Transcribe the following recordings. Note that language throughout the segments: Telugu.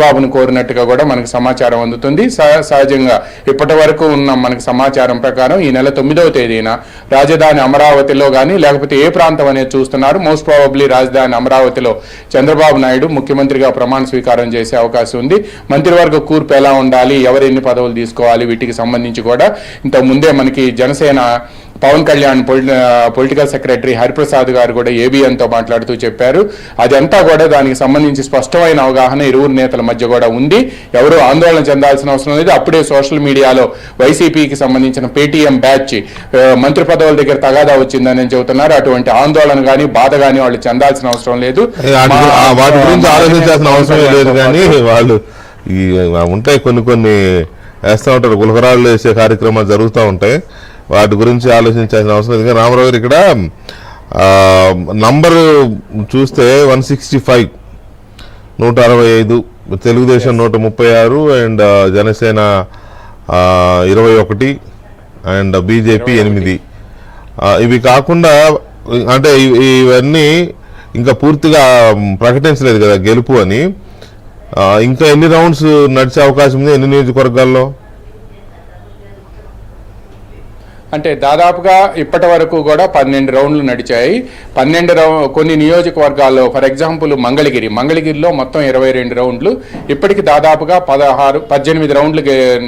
చంద్రబాబును కోరినట్టుగా కూడా మనకు సమాచారం అందుతుంది. సహజంగా ఇప్పటి వరకు ఉన్న మనకు సమాచారం ప్రకారం ఈ నెల 9వ తేదీన రాజధాని అమరావతిలో కానీ లేకపోతే ఏ ప్రాంతం అనేది చూస్తున్నారు, మోస్ట్ ప్రాబబ్లీ రాజధాని అమరావతిలో చంద్రబాబు నాయుడు ముఖ్యమంత్రిగా ప్రమాణ స్వీకారం చేసే అవకాశం ఉంది. మంత్రివర్గ కూర్పు ఎలా ఉండాలి, ఎవరు ఎన్ని పదవులు తీసుకోవాలి, వీటికి సంబంధించి కూడా ఇంతకు ముందే మనకి జనసేన పవన్ కళ్యాణ్ పొలిటికల్ సెక్రటరీ హరిప్రసాద్ గారు కూడా ఏబిఎన్తో మాట్లాడుతూ చెప్పారు. అదంతా కూడా దానికి సంబంధించి స్పష్టమైన అవగాహన ఇరువురు నేతల మధ్య కూడా ఉంది. ఎవరు ఆందోళన చెందాల్సిన అవసరం లేదు. అప్పుడే సోషల్ మీడియాలో వైసీపీకి సంబంధించిన పేటీఎం బ్యాచ్ మంత్రి పదవుల దగ్గర తగాదా వచ్చిందని చెబుతున్నారు. అటువంటి ఆందోళన కానీ బాధ కానీ వాళ్ళు చెందాల్సిన అవసరం లేదు. వాటి గురించి ఆలోచించాల్సిన అవసరం లేదు. కానీ వాళ్ళు ఉంటాయి కొన్ని వేస్తూ ఉంటారు, గులకరాళ్ళు వేసే కార్యక్రమాలు జరుగుతూ ఉంటాయి. వాటి గురించి ఆలోచించాల్సిన అవసరం లేదు. రామారావు గారు ఇక్కడ నంబరు చూస్తే 165, 165, Telugu Desam 136 and Janasena 21 and BJP 8. ఇవి కాకుండా అంటే ఇవన్నీ ఇంకా పూర్తిగా ప్రకటించలేదు కదా గెలుపు అని. ఇంకా ఎన్ని రౌండ్స్ నడిచే అవకాశం ఉంది, ఎన్ని నియోజకవర్గాల్లో? అంటే దాదాపుగా ఇప్పటి వరకు కూడా 12 రౌండ్లు నడిచాయి. కొన్ని నియోజకవర్గాల్లో ఫర్ ఎగ్జాంపుల్ మంగళగిరిలో మొత్తం 22 రౌండ్లు, ఇప్పటికి దాదాపుగా 18 రౌండ్లు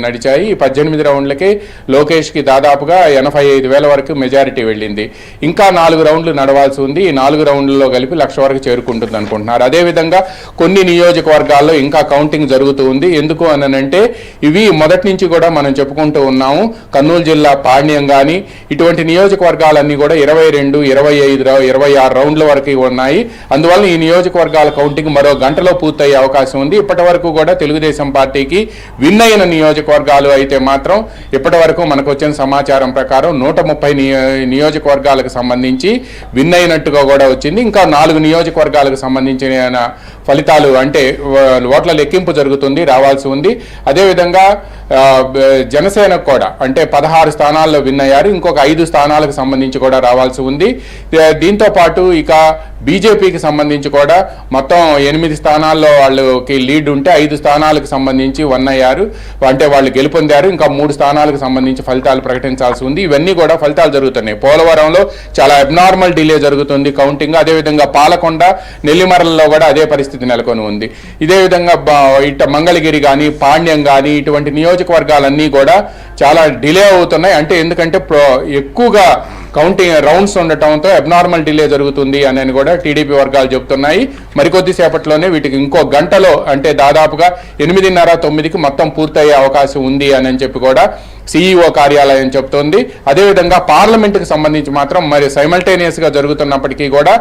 నడిచాయి. ఈ 18 రౌండ్లకి లోకేష్కి దాదాపుగా 85,000 వరకు మెజారిటీ వెళ్ళింది. ఇంకా 4 రౌండ్లు నడవాల్సి ఉంది. ఈ 4 రౌండ్లలో కలిపి 1,00,000 వరకు చేరుకుంటుంది అనుకుంటున్నారు. అదేవిధంగా కొన్ని నియోజకవర్గాల్లో ఇంకా కౌంటింగ్ జరుగుతూ ఉంది. ఎందుకు అనంటే ఇవి మొదటి నుంచి కూడా మనం చెప్పుకుంటూ ఉన్నాము. కర్నూలు జిల్లా పాణ్యం కానీ ఇటువంటి నియోజకవర్గాలన్నీ కూడా 22, 25, 26 రౌండ్ల వరకు ఉన్నాయి. అందువల్ల ఈ నియోజకవర్గాల కౌంటింగ్ మరో గంటలో పూర్తయ్యే అవకాశం ఉంది. ఇప్పటి వరకు కూడా తెలుగుదేశం పార్టీకి విన్ అయిన నియోజకవర్గాలు అయితే మాత్రం ఇప్పటి వరకు మనకు వచ్చిన సమాచారం ప్రకారం 130 నియోజకవర్గాలకు సంబంధించి విన్ అయినట్టుగా కూడా వచ్చింది. ఇంకా 4 నియోజకవర్గాలకు సంబంధించిన ఫలితాలు అంటే ఓట్ల లెక్కింపు జరుగుతుంది, రావాల్సి ఉంది. అదేవిధంగా జనసేనకు కూడా అంటే 16 స్థానాల్లో విన్ అయ్యారు. ఇంకొక 5 స్థానాలకు సంబంధించి కూడా రావాల్సి ఉంది. దీంతో పాటు ఇక బీజేపీకి సంబంధించి కూడా మొత్తం 8 స్థానాల్లో వాళ్ళకి లీడ్ ఉంటే 5 స్థానాలకు సంబంధించి వన్ అయ్యారు, అంటే వాళ్ళు గెలుపొందారు. ఇంకా 3 స్థానాలకు సంబంధించి ఫలితాలు ప్రకటించాల్సి ఉంది. ఇవన్నీ కూడా ఫలితాలు జరుగుతున్నాయి. పోలవరంలో చాలా అబ్నార్మల్ డిలే జరుగుతుంది కౌంటింగ్. అదేవిధంగా పాలకొండ, నెల్లిమరలలో కూడా అదే పరిస్థితి నెలకొని ఉంది. ఇదే విధంగా మంగళగిరి కానీ పాణ్యం కానీ ఇటువంటి నియోజకవర్గాలన్నీ కూడా చాలా డిలే అవుతున్నాయి. అంటే ఎందుకంటే ఎక్కువగా కౌంటింగ్ రౌండ్స్ ఉండటంతో అబ్నార్మల్ డిలే జరుగుతుంది అని కూడా టీడీపీ వర్గాలు చెబుతున్నాయి. మరికొద్ది సేపట్లోనే వీటికి ఇంకో గంటలో అంటే దాదాపుగా 8:30, 9కి మొత్తం పూర్తయ్యే అవకాశం ఉంది అని చెప్పి కూడా సిఈఓ కార్యాలయం చెబుతోంది. అదేవిధంగా పార్లమెంటుకు సంబంధించి మాత్రం మరి సైమల్టేనియస్గా జరుగుతున్నప్పటికీ కూడా